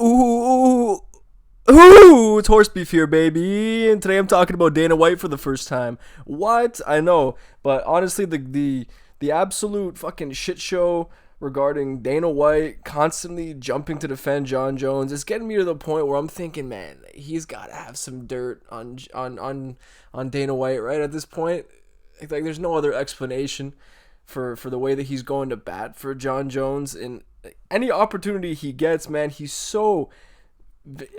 Ooh, ooh, it's horse beef here, baby. And today I'm talking about Dana White for the first time. What? I know, but honestly, the absolute fucking shit show regarding Dana White constantly jumping to defend Jon Jones is getting me to the point where I'm thinking, man, he's got to have some dirt on Dana White right at this point. Like, there's no other explanation for the way that he's going to bat for Jon Jones, and any opportunity he gets, man, he's so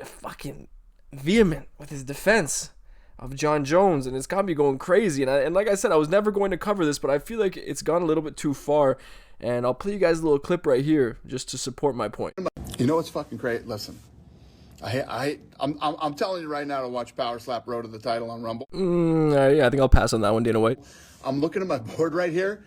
fucking vehement with his defense of Jon Jones, and it's got me going crazy. And like I said, I was never going to cover this, but I feel like it's gone a little bit too far, and I'll play you guys a little clip right here just to support my point. You know what's fucking great? Listen, I'm telling you right now to watch Power Slap Road to the Title on Rumble. Yeah, I think I'll pass on that one, Dana White. I'm looking at my board right here.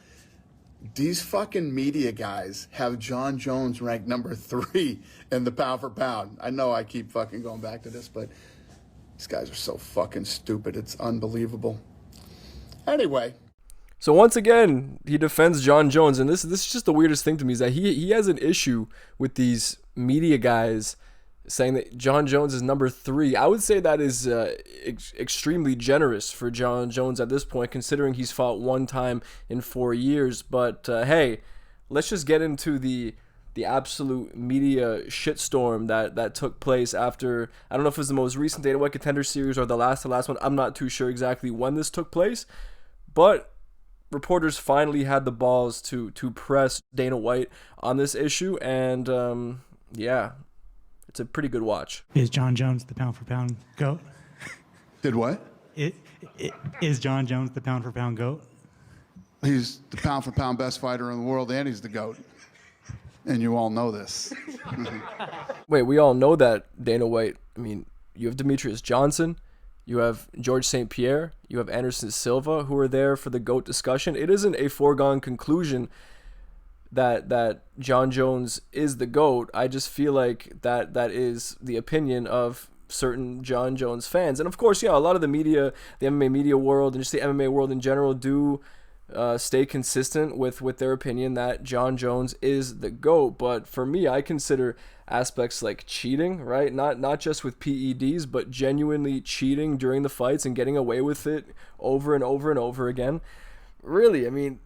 These fucking media guys have Jon Jones ranked number 3 in the pound for pound. I know I keep fucking going back to this, but these guys are so fucking stupid. It's unbelievable. Anyway. So once again, he defends Jon Jones, and this is just the weirdest thing to me, is that he has an issue with these media guys saying that Jon Jones is number 3. I would say that is extremely generous for Jon Jones at this point, considering he's fought one time in 4 years. But hey, let's just get into the absolute media shitstorm that took place after, I don't know if it was the most recent Dana White Contender Series or the last one. I'm not too sure exactly when this took place, but reporters finally had the balls to press Dana White on this issue, and yeah, it's a pretty good watch. Is Jon Jones the pound for pound GOAT? Did what? Is Jon Jones the pound for pound GOAT? He's the pound for pound best fighter in the world, and he's the GOAT. And you all know this. Wait, we all know that, Dana White. I mean, you have Demetrius Johnson, you have George St. Pierre, you have Anderson Silva, who are there for the GOAT discussion. It isn't a foregone conclusion that Jon Jones is the GOAT. I just feel like that is the opinion of certain Jon Jones fans. And of course, yeah, a lot of the media, the MMA media world, and just the MMA world in general do stay consistent with their opinion that Jon Jones is the GOAT. But for me, I consider aspects like cheating, right? Not just with PEDs, but genuinely cheating during the fights and getting away with it over and over and over again. Really, I mean,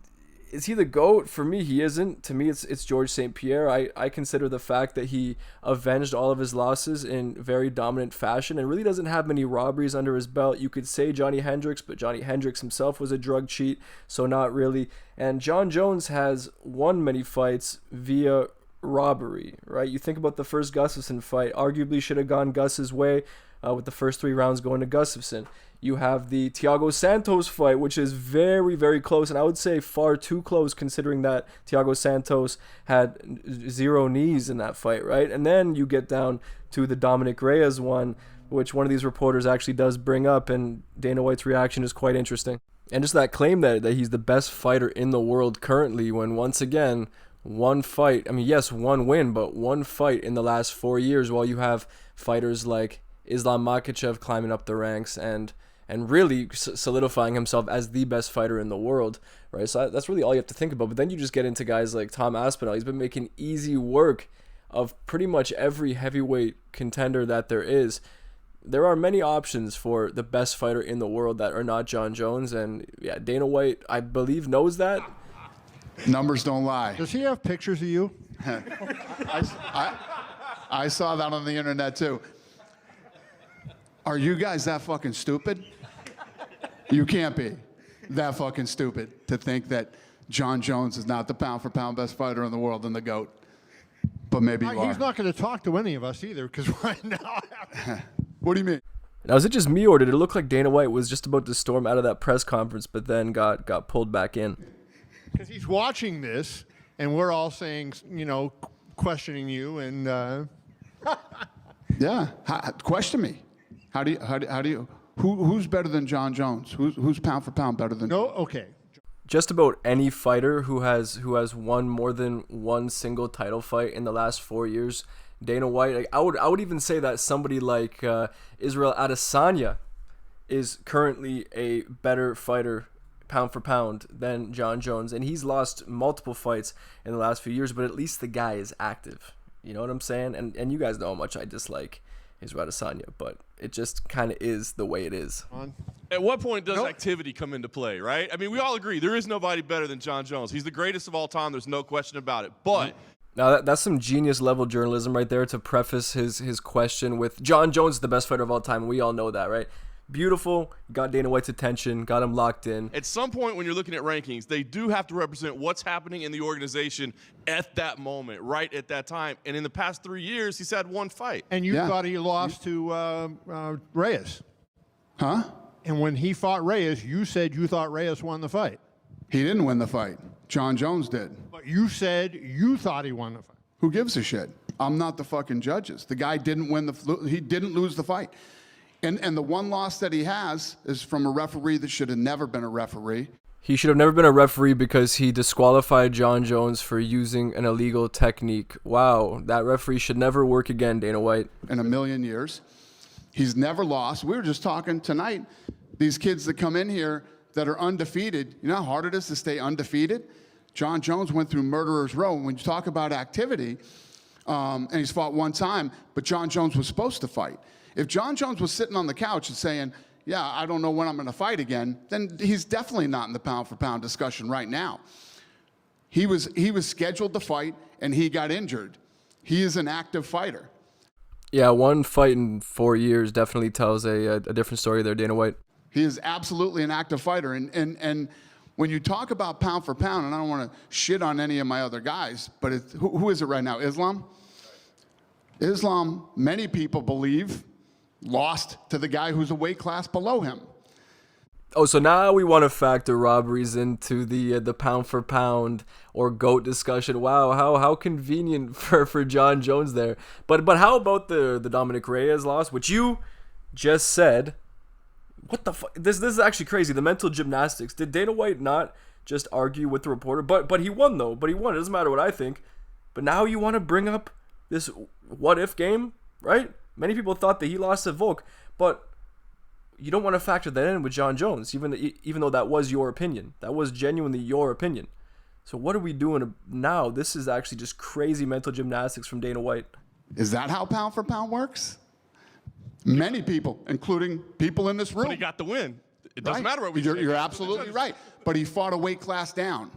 is he the GOAT? For me, he isn't. To me, it's George St. Pierre. I consider the fact that he avenged all of his losses in very dominant fashion and really doesn't have many robberies under his belt. You could say Johnny Hendricks, but Johnny Hendricks himself was a drug cheat, so not really. And Jon Jones has won many fights via robbery, right? You think about the first Gustafsson fight, arguably should have gone Gus's way, with the first 3 rounds going to Gustafsson. You have the Thiago Santos fight, which is very, very close, and I would say far too close considering that Thiago Santos had 0 knees in that fight, right? And then you get down to the Dominic Reyes one, which one of these reporters actually does bring up, and Dana White's reaction is quite interesting. And just that claim that he's the best fighter in the world currently, when once again, one fight, I mean, yes, one win, but one fight in the last 4 years, while you have fighters like Islam Makhachev climbing up the ranks and really solidifying himself as the best fighter in the world, right? So that's really all you have to think about. But then you just get into guys like Tom Aspinall. He's been making easy work of pretty much every heavyweight contender that there is. There are many options for the best fighter in the world that are not Jon Jones, and yeah, Dana White, I believe, knows that. Numbers don't lie. Does he have pictures of you? I saw that on the internet too. Are you guys that fucking stupid? You can't be that fucking stupid to think that Jon Jones is not the pound for pound best fighter in the world and the GOAT. But maybe you are. He's not going to talk to any of us either, because right now... What do you mean? Now, is it just me, or did it look like Dana White was just about to storm out of that press conference, but then got pulled back in? Because he's watching this, and we're all saying, questioning you, and... Yeah, question me. How do you who's better than Jon Jones? Who's pound for pound better than? No, okay. Just about any fighter who has won more than one single title fight in the last 4 years, Dana White. Like, I would even say that somebody like Israel Adesanya is currently a better fighter pound for pound than Jon Jones, and he's lost multiple fights in the last few years, but at least the guy is active. You know what I'm saying? And you guys know how much I dislike Israel Adesanya, but it just kind of is the way it is. At what point does activity come into play, right? I mean, we all agree there is nobody better than Jon Jones. He's the greatest of all time. There's no question about it. But now that's some genius level journalism right there to preface his question with Jon Jones is the best fighter of all time. And we all know that, right? Beautiful. Got Dana White's attention. Got him locked in. At some point when you're looking at rankings, they do have to represent what's happening in the organization at that moment, right at that time. And in the past 3 years, he's had one fight. And you thought he lost to Reyes. Huh? And when he fought Reyes, you said you thought Reyes won the fight. He didn't win the fight. Jon Jones did. But you said you thought he won the fight. Who gives a shit? I'm not the fucking judges. The guy didn't win he didn't lose the fight. And the one loss that he has is from a referee that should have never been a referee. He should have never been a referee because he disqualified Jon Jones for using an illegal technique. Wow, that referee should never work again, Dana White. In a million years. He's never lost. We were just talking tonight, these kids that come in here that are undefeated, you know how hard it is to stay undefeated? Jon Jones went through Murderer's Row. When you talk about activity, and he's fought one time, but Jon Jones was supposed to fight. If Jon Jones was sitting on the couch and saying, yeah, I don't know when I'm going to fight again, then he's definitely not in the pound-for-pound discussion right now. He was scheduled to fight, and he got injured. He is an active fighter. Yeah, one fight in 4 years definitely tells a different story there, Dana White. He is absolutely an active fighter. And when you talk about pound for pound, and I don't want to shit on any of my other guys, but who is it right now? Islam? Islam, many people believe, lost to the guy who's a weight class below him. Oh, so now we want to factor robberies into the pound for pound or GOAT discussion. Wow, how convenient for Jon Jones there. But how about the Dominic Reyes loss, which you just said? What the fuck? This is actually crazy. The mental gymnastics. Did Dana White not just argue with the reporter? But he won though. But he won. It doesn't matter what I think. But now you want to bring up this what if game, right? Many people thought that he lost to Volk, but you don't want to factor that in with Jon Jones, even though that was your opinion. That was genuinely your opinion. So what are we doing now? This is actually just crazy mental gymnastics from Dana White. Is that how pound for pound works? Many people, including people in this room. But he got the win. It doesn't matter what we say. You're absolutely right. But he fought a weight class down.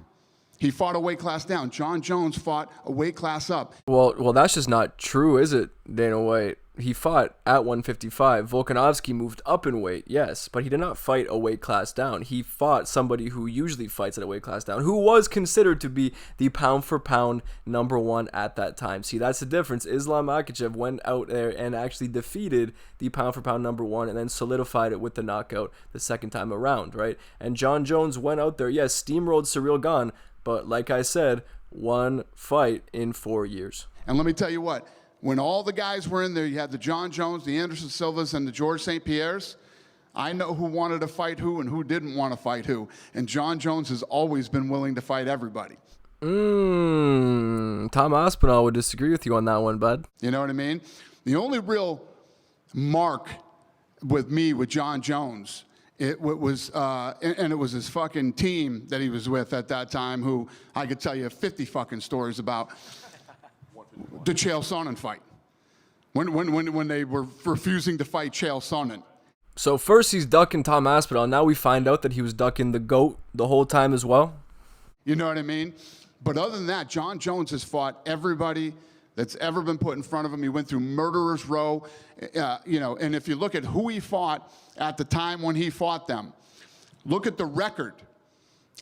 Jon Jones fought a weight class up. Well, that's just not true, is it, Dana White? He fought at 155. Volkanovski moved up in weight, yes, but he did not fight a weight class down. He fought somebody who usually fights at a weight class down, who was considered to be the pound-for-pound #1 at that time. See, that's the difference. Islam Makhachev went out there and actually defeated the pound-for-pound #1 and then solidified it with the knockout the second time around, right? And Jon Jones went out there, yes, steamrolled Ciryl Gane, but like I said, one fight in 4 years. And let me tell you what. When all the guys were in there, you had the Jon Jones, the Anderson Silvas, and the George St. Pierres. I know who wanted to fight who and who didn't want to fight who. And Jon Jones has always been willing to fight everybody. Tom Aspinall would disagree with you on that one, bud. You know what I mean? The only real mark with Jon Jones, it was his fucking team that he was with at that time, who I could tell you 50 fucking stories about. The Chael Sonnen fight. When they were refusing to fight Chael Sonnen. So first he's ducking Tom Aspinall. Now we find out that he was ducking the GOAT the whole time as well. You know what I mean? But other than that, Jon Jones has fought everybody that's ever been put in front of him. He went through Murderer's Row, and if you look at who he fought at the time when he fought them, look at the record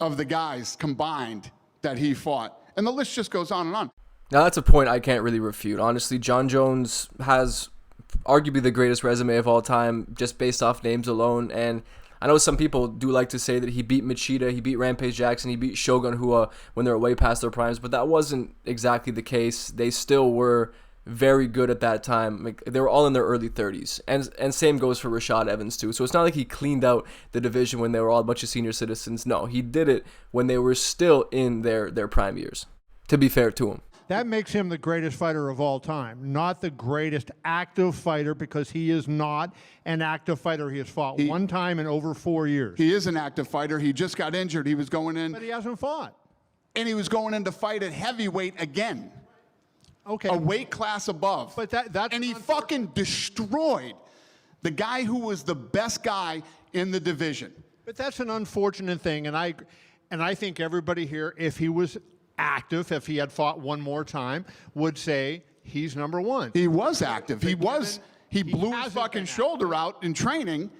of the guys combined that he fought. And the list just goes on and on. Now, that's a point I can't really refute. Honestly, Jon Jones has arguably the greatest resume of all time just based off names alone. And I know some people do like to say that he beat Machida, he beat Rampage Jackson, he beat Shogun Rua when they were way past their primes, but that wasn't exactly the case. They still were very good at that time. Like, they were all in their early 30s. And same goes for Rashad Evans, too. So it's not like he cleaned out the division when they were all a bunch of senior citizens. No, he did it when they were still in their prime years, to be fair to him. That makes him the greatest fighter of all time, not the greatest active fighter, because he is not an active fighter. He has fought one time in over 4 years. He is an active fighter. He just got injured. He was going in. But he hasn't fought. And he was going in to fight at heavyweight again. Okay. a weight class above. But that's and he fucking destroyed the guy who was the best guy in the division. But that's an unfortunate thing, and I think everybody here, if he was active, if he had fought one more time, would say he's number one. He was active. He blew his hasn't fucking been shoulder out in training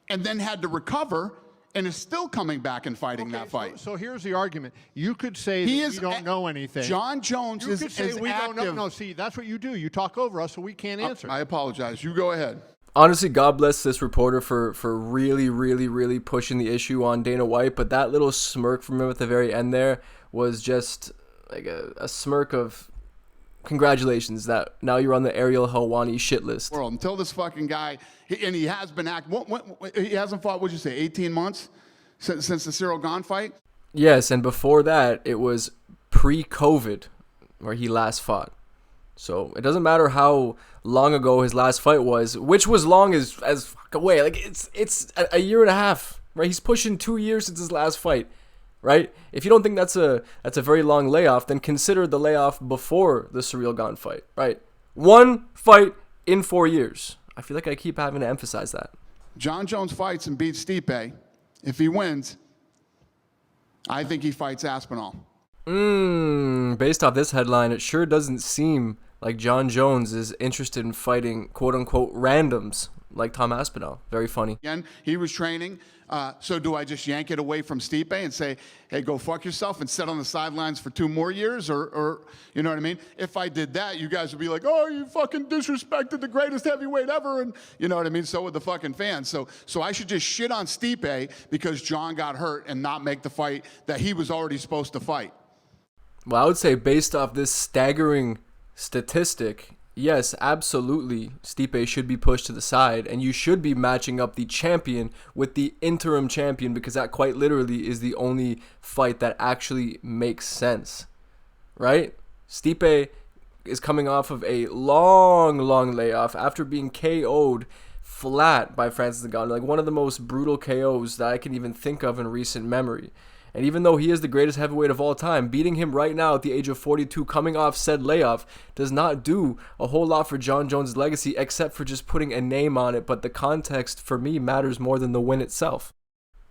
and then had to recover and is still coming back and fighting that fight. So here's the argument. You could say that we don't know anything. Jon Jones you is, could say is we active. don't know. No, see, that's what you do. You talk over us, so we can't answer. I apologize. You go ahead. Honestly, God bless this reporter for really, really, really pushing the issue on Dana White. But that little smirk from him at the very end there was just like a smirk of congratulations that now you're on the Ariel Helwani shit list. World until this fucking guy, and he has been active. He hasn't fought, what'd you say, 18 months since the Cyril Gane fight? Yes, and before that, it was pre-COVID where he last fought. So it doesn't matter how long ago his last fight was, which was long as fuck away. Like it's a year and a half, right? He's pushing 2 years since his last fight, right? If you don't think that's a very long layoff, then consider the layoff before the Cyril Gane fight, right? One fight in 4 years. I feel like I keep having to emphasize that. Jon Jones fights and beats Stipe. If he wins, I think he fights Aspinall. Based off this headline, it sure doesn't seem like Jon Jones is interested in fighting quote-unquote randoms like Tom Aspinall. Very funny. Again, he was training. So do I just yank it away from Stipe and say, hey, go fuck yourself and sit on the sidelines for 2 more years? Or you know what I mean? If I did that, you guys would be like, oh, you fucking disrespected the greatest heavyweight ever. And you know what I mean? So would the fucking fans. So I should just shit on Stipe because Jon got hurt and not make the fight that he was already supposed to fight. Well, I would say based off this staggering statistic, yes, absolutely, Stipe should be pushed to the side, and you should be matching up the champion with the interim champion because that quite literally is the only fight that actually makes sense, right? Stipe is coming off of a long layoff after being KO'd flat by Francis Ngannou, like one of the most brutal KOs that I can even think of in recent memory. And even though he is the greatest heavyweight of all time, beating him right now at the age of 42 coming off said layoff does not do a whole lot for Jon Jones' legacy except for just putting a name on it, but the context for me matters more than the win itself.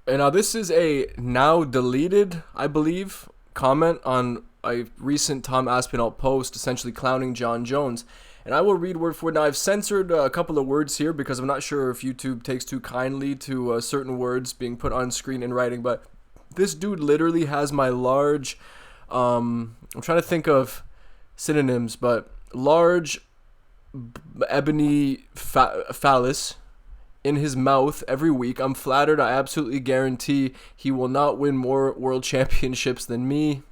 And now this is a now deleted, I believe, comment on a recent Tom Aspinall post essentially clowning Jon Jones. And I will read word for word. Now, I've censored a couple of words here because I'm not sure if YouTube takes too kindly to certain words being put on screen in writing, but this dude literally has my large, I'm trying to think of synonyms, but large ebony phallus in his mouth every week. I'm flattered. I absolutely guarantee he will not win more world championships than me.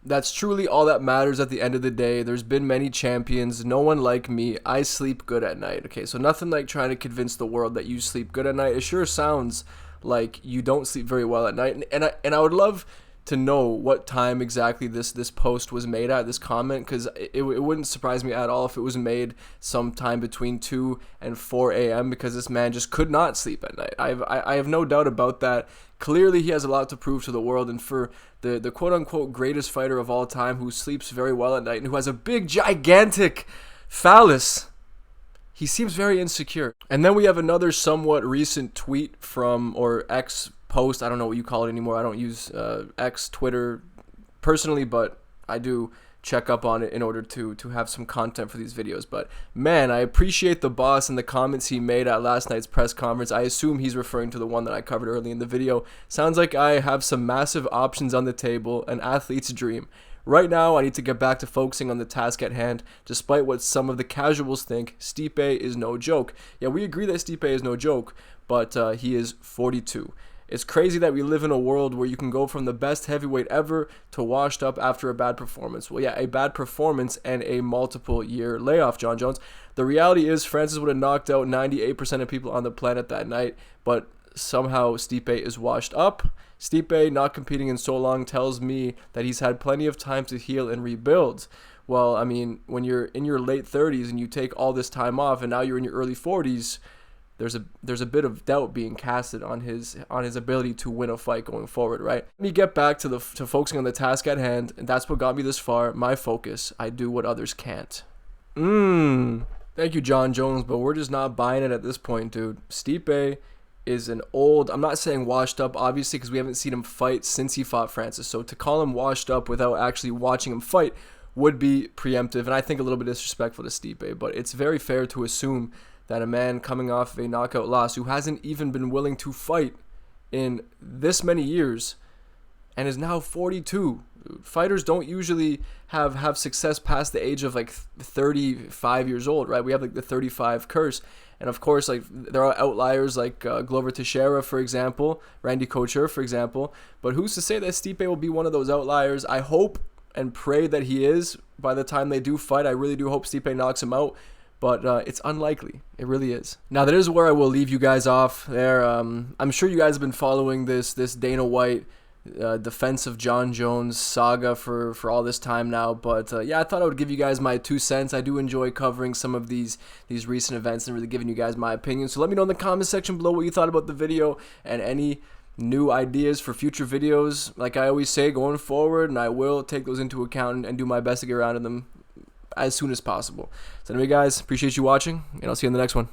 That's truly all that matters at the end of the day. There's been many champions. No one like me. I sleep good at night. Okay, so nothing like trying to convince the world that you sleep good at night. It sure sounds like you don't sleep very well at night, and I would love to know what time exactly this post was made at, this comment, because it wouldn't surprise me at all if it was made sometime between 2 and 4 a.m. because this man just could not sleep at night. I have no doubt about that. Clearly he has a lot to prove to the world, and for the quote-unquote greatest fighter of all time who sleeps very well at night and who has a big gigantic phallus, he seems very insecure. And then we have another somewhat recent tweet from, or X post, I don't know what you call it anymore. I don't use X, Twitter personally, but I do check up on it in order to have some content for these videos. But man, I appreciate the boss and the comments he made at last night's press conference. I assume he's referring to the one that I covered early in the video. Sounds like I have some massive options on the table, an athlete's dream. Right now, I need to get back to focusing on the task at hand. Despite what some of the casuals think, Stipe is no joke. Yeah, we agree that Stipe is no joke, but he is 42. It's crazy that we live in a world where you can go from the best heavyweight ever to washed up after a bad performance. Well, yeah, a bad performance and a multiple-year layoff, Jon Jones. The reality is Francis would have knocked out 98% of people on the planet that night, but somehow Stipe is washed up. Stipe not competing in so long tells me that he's had plenty of time to heal and rebuild. Well, I mean, when you're in your late 30s and you take all this time off and now you're in your early 40s, there's a bit of doubt being casted on his ability to win a fight going forward, right? Let me get back to focusing on the task at hand, and that's what got me this far. My focus. I do what others can't. Thank you, Jon Jones, but we're just not buying it at this point, dude. Stipe is an old, I'm not saying washed up, obviously, because we haven't seen him fight since he fought Francis. So to call him washed up without actually watching him fight would be preemptive, and I think a little bit disrespectful to Stipe. But it's very fair to assume that a man coming off of a knockout loss who hasn't even been willing to fight in this many years and is now 42. Fighters don't usually have success past the age of like 35 years old, right? We have like the 35 curse. And of course, like there are outliers like Glover Teixeira, for example, Randy Couture, for example. But who's to say that Stipe will be one of those outliers? I hope and pray that he is by the time they do fight. I really do hope Stipe knocks him out. But it's unlikely. It really is. Now, that is where I will leave you guys off there. I'm sure you guys have been following this Dana White defense of Jon Jones saga for all this time now. But yeah, I thought I would give you guys my 2 cents. I do enjoy covering some of these recent events and really giving you guys my opinion. So let me know in the comment section below what you thought about the video and any new ideas for future videos. Like I always say, going forward, and I will take those into account and do my best to get around to them as soon as possible. So anyway, guys, appreciate you watching, and I'll see you in the next one.